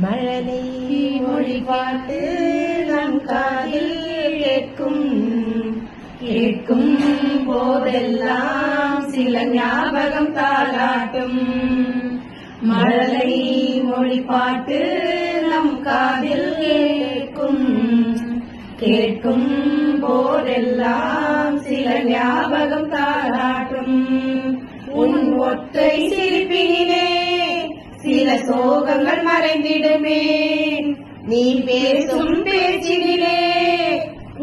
மழலை மொழி பாட்டு நம் காதில் கேட்கும் கேட்கும் போதெல்லாம் சில ஞாபகம் தாளாட்டும். மழலை மொழி பாட்டு நம் காதில் கேட்கும் கேட்கும் போதெல்லாம் சில ஞாபகம் தாளாட்டும். உன் ஒற்றை சிரிப்பினிலே சில சோகங்கள் மறைந்திடுமே. நீ பேசும் பேச்சினிலே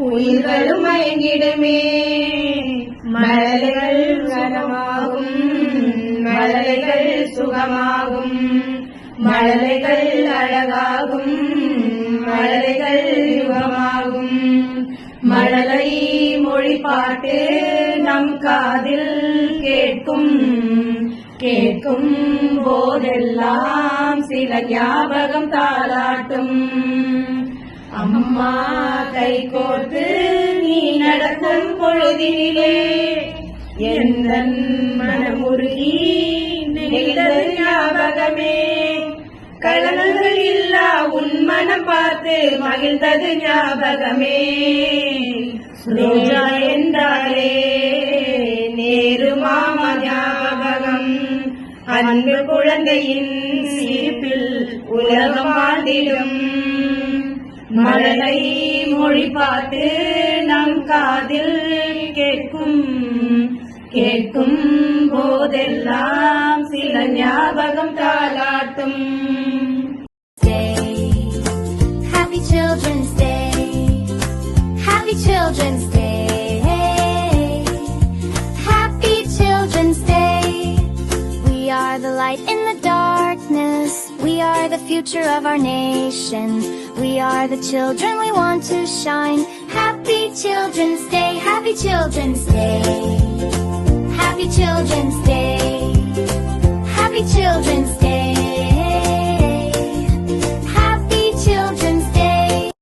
உயிர்களும் மயங்கிடுமே. மழலைகள் கனமாகும், மழலைகள் சுகமாகும், மழலைகள் அழகாகும், மழலைகள் யுகமாகும். மழலை மொழி பாட்டு நம் காதில் கேட்கும் கேட்கும் போதெல்லாம் சில ஞாபகம் தாளாட்டும். அம்மா கை கோர்த்து நீ நடக்கும் பொழுதினிலே எந்த மனமுருகி நெய்தது ஞாபகமே. கலங்கள் இல்லா உன் மனம் பார்த்து மகிழ்ந்தது ஞாபகமே. ரோஜா என்றாலே நேரு மாமா ஞாபகம். அன்பு குழந்தையின் சிரிப்பில் உலகம் வாழ்ந்திடும். மழலை மொழி பாட்டு நம் காதில் கேட்கும் கேட்கும் போதெல்லாம் சில ஞாபகம் தாளாட்டும். Happy Children's Day, Happy Children's Day, Happy Children's Day. We are the light in the darkness, we are the future of our nation, we are the children we want to shine. Happy Children's Day, Happy Children's Day, Happy Children's Day, Happy Children's Day.